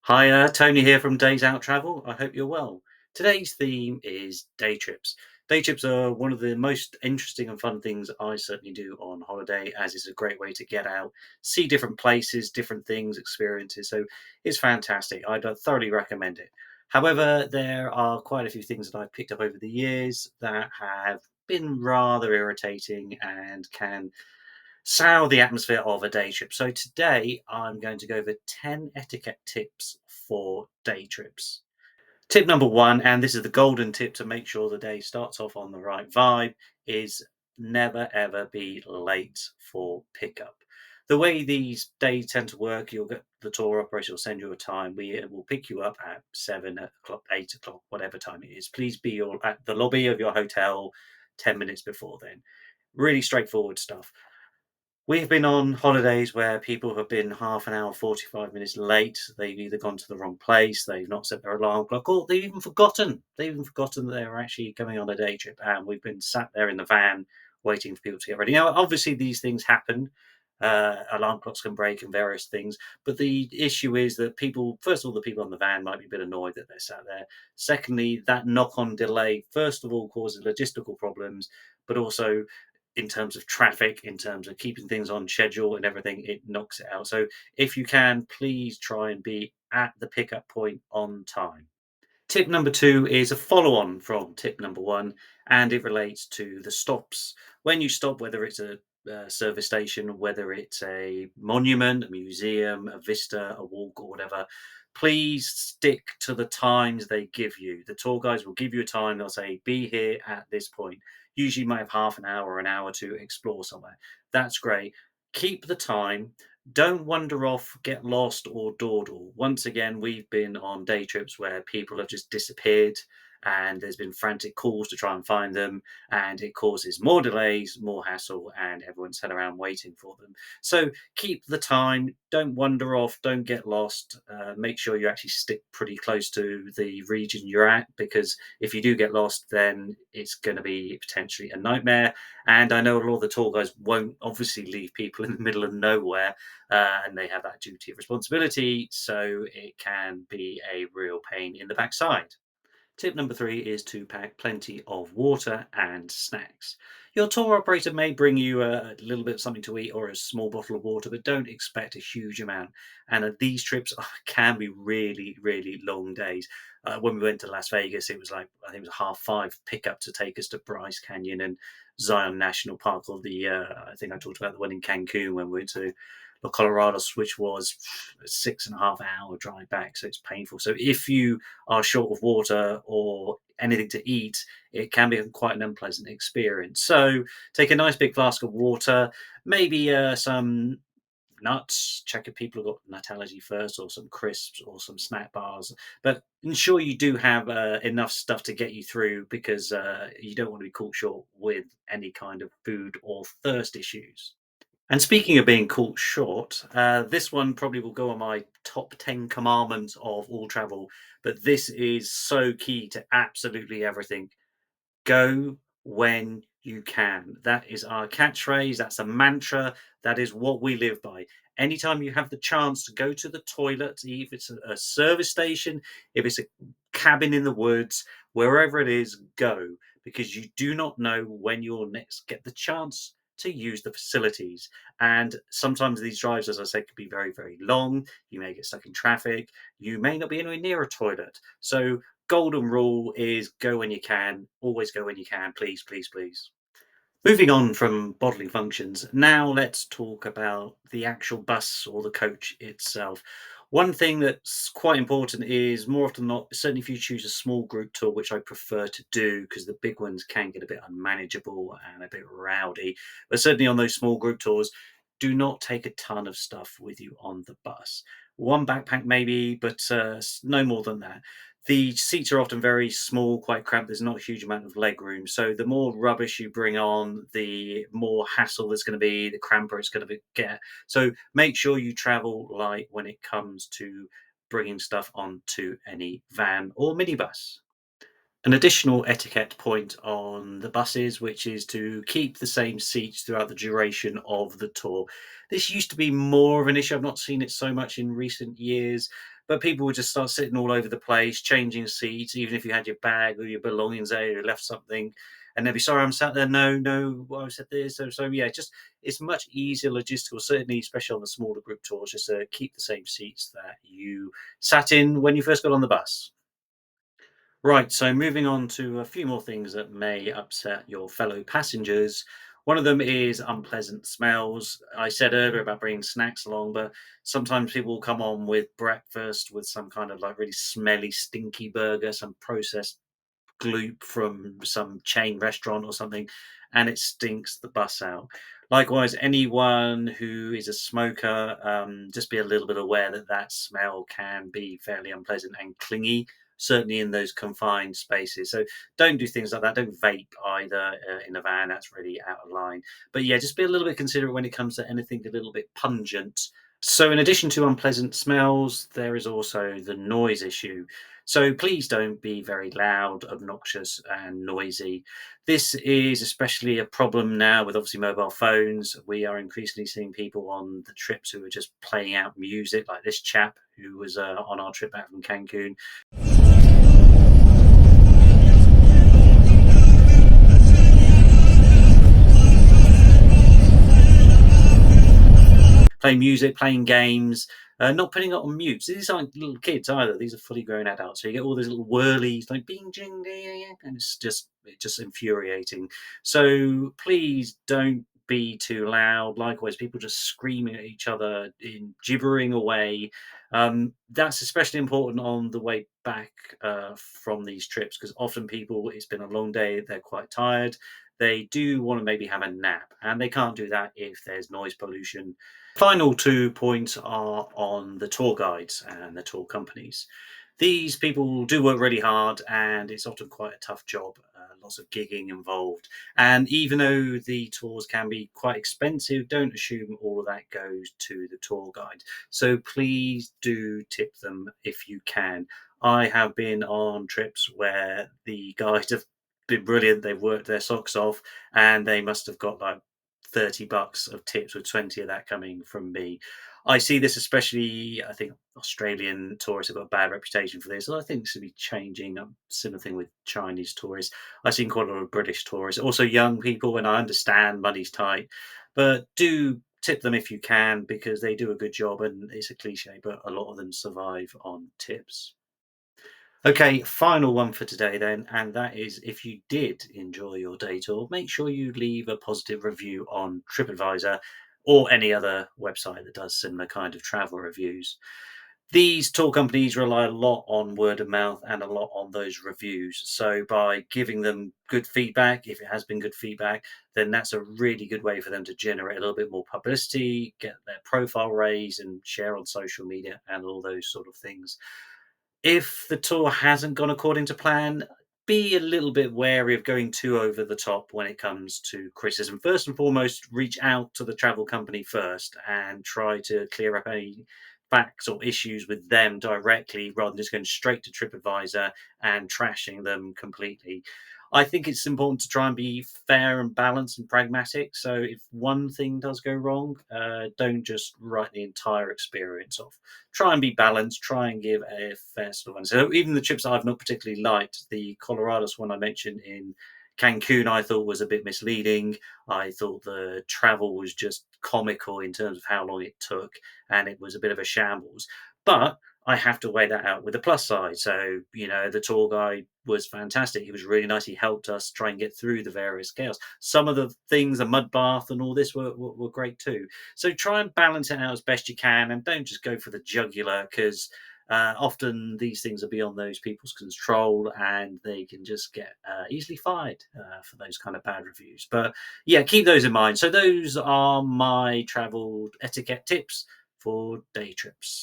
Hi, Tony here from Days Out Travel. I hope you're well. Today's theme is day trips. Day trips are one of the most interesting and fun things I certainly do on holiday, as it's a great way to get out, see different places, different things, experiences. So it's fantastic. I'd thoroughly recommend it. However, there are quite a few things that I've picked up over the years that have been rather irritating and can sour the atmosphere of a day trip. So today I'm going to go over 10 etiquette tips for day trips. Tip number one, and this is the golden tip to make sure the day starts off on the right vibe, is never ever be late for pickup. The way these days tend to work, you'll get the tour operator will send you a time. We will pick you up at 7 o'clock, 8 o'clock, whatever time it is. Please be at the lobby of your hotel 10 minutes before then. Really straightforward stuff. We've been on holidays where people have been half an hour, 45 minutes late. They've either gone to the wrong place, they've not set their alarm clock, or they've even forgotten that they were actually coming on a day trip. And we've been sat there in the van waiting for people to get ready. Now, obviously, these things happen. Alarm clocks can break and various things. But the issue is that people, first of all, the people on the van might be a bit annoyed that they're sat there. Secondly, that knock on delay, first of all, causes logistical problems, but also in terms of traffic, in terms of keeping things on schedule and everything, it knocks it out. So if you can, please try and be at the pickup point on time. Tip number two is a follow on from tip number one, and it relates to the stops. When you stop, whether it's a service station, whether it's a monument, a museum, a vista, a walk, or whatever, please stick to the times they give you. The tour guides will give you a time, they'll say, be here at this point. Usually, you might have half an hour or an hour to explore somewhere. That's great. Keep the time, don't wander off, get lost, or dawdle. Once again, we've been on day trips where people have just disappeared and there's been frantic calls to try and find them, and it causes more delays, more hassle, and everyone's sat around waiting for them. So keep the time, don't wander off, don't get lost. Make sure you actually stick pretty close to the region you're at, because if you do get lost, then it's going to be potentially a nightmare. And I know a lot of the tour guides won't obviously leave people in the middle of nowhere, and they have that duty of responsibility, so it can be a real pain in the backside. Tip number three is to pack plenty of water and snacks. Your tour operator may bring you a little bit of something to eat or a small bottle of water, but don't expect a huge amount. And these trips can be really, really long days. When we went to Las Vegas, it was like, I think it was 5:30 pickup to take us to Bryce Canyon and Zion National Park, or I think I talked about the one in Cancun when we went to La Colorados, which was 6.5 hour drive back. So it's painful. So if you are short of water or anything to eat, it can be quite an unpleasant experience. So take a nice big flask of water, maybe some nuts. Check if people have got nut allergy first, or some crisps, or some snack bars. But ensure you do have enough stuff to get you through, because you don't want to be caught short with any kind of food or thirst issues. And speaking of being caught short, this one probably will go on my top 10 commandments of all travel, but this is so key to absolutely everything. Go when you can. That is our catchphrase. That's a mantra. That is what we live by. Anytime you have the chance to go to the toilet, if it's a service station, if it's a cabin in the woods, wherever it is, go, because you do not know when you'll next get the chance to use the facilities. And sometimes these drives, as I said, could be very, very long. You may get stuck in traffic. You may not be anywhere near a toilet. So golden rule is go when you can, always go when you can, please, please, please. Moving on from bodily functions, now let's talk about the actual bus or the coach itself. One thing that's quite important is, more often than not, certainly if you choose a small group tour, which I prefer to do because the big ones can get a bit unmanageable and a bit rowdy, but certainly on those small group tours, do not take a ton of stuff with you on the bus. One backpack maybe, but no more than that. The seats are often very small, quite cramped. There's not a huge amount of leg room. So the more rubbish you bring on, the more hassle there's going to be, the cramper it's going to get. So make sure you travel light when it comes to bringing stuff onto any van or minibus. An additional etiquette point on the buses, which is to keep the same seats throughout the duration of the tour. This used to be more of an issue. I've not seen it so much in recent years, but people would just start sitting all over the place, changing seats, even if you had your bag or your belongings there, you left something, and they'd be sorry, I'm sat there. No, no, well, I said this. So yeah, just it's much easier logistical, certainly, especially on the smaller group tours, just to keep the same seats that you sat in when you first got on the bus. Right, so moving on to a few more things that may upset your fellow passengers. One of them is unpleasant smells. I said earlier about bringing snacks along, but sometimes people will come on with breakfast with some kind of like really smelly, stinky burger, some processed gloop from some chain restaurant or something, and it stinks the bus out. Likewise, anyone who is a smoker, just be a little bit aware that that smell can be fairly unpleasant and clingy, certainly in those confined spaces. So don't do things like that. Don't vape either in a van. That's really out of line. But yeah, just be a little bit considerate when it comes to anything a little bit pungent. So, in addition to unpleasant smells, there is also the noise issue. So, please don't be very loud, obnoxious, and noisy. This is especially a problem now with obviously mobile phones. We are increasingly seeing people on the trips who are just playing out music, like this chap who was on our trip back from Cancun. Playing music, playing games, not putting it on mute. So these aren't little kids either. These are fully grown adults. So you get all these little whirlies like bing jing ding, and it's just infuriating. So please don't be too loud. Likewise, people just screaming at each other in gibbering away. That's especially important on the way back from these trips because often people, it's been a long day, they're quite tired. They do want to maybe have a nap, and they can't do that if there's noise pollution. Final 2 points are on the tour guides and the tour companies. These people do work really hard, and it's often quite a tough job, lots of gigging involved. And even though the tours can be quite expensive, don't assume all of that goes to the tour guide. So please do tip them if you can. I have been on trips where the guides have been brilliant. They've worked their socks off, and they must have got like $30 of tips, with 20 of that coming from me. I see this especially, I think Australian tourists have got a bad reputation for this. And I think this will be changing. Similar thing with Chinese tourists. I've seen quite a lot of British tourists, also young people, and I understand money's tight, but do tip them if you can because they do a good job. And it's a cliche, but a lot of them survive on tips. Okay, final one for today then, and that is if you did enjoy your day tour, make sure you leave a positive review on TripAdvisor or any other website that does similar kind of travel reviews. These tour companies rely a lot on word of mouth and a lot on those reviews. So by giving them good feedback, if it has been good feedback, then that's a really good way for them to generate a little bit more publicity, get their profile raised and share on social media and all those sort of things. If the tour hasn't gone according to plan, be a little bit wary of going too over the top when it comes to criticism. First and foremost, reach out to the travel company first and try to clear up any facts or issues with them directly rather than just going straight to TripAdvisor and trashing them completely. I think it's important to try and be fair and balanced and pragmatic. So if one thing does go wrong, don't just write the entire experience off. Try and be balanced. Try and give a fair sort of one. So even the trips I've not particularly liked, the Colorados one I mentioned in Cancun, I thought was a bit misleading. I thought the travel was just comical in terms of how long it took, and it was a bit of a shambles. But I have to weigh that out with the plus side. So, the tour guide was fantastic. He was really nice. He helped us try and get through the various chaos. Some of the things, the mud bath and all this were great too. So try and balance it out as best you can and don't just go for the jugular because often these things are beyond those people's control and they can just get easily fired for those kind of bad reviews. But yeah, keep those in mind. So those are my travel etiquette tips for day trips.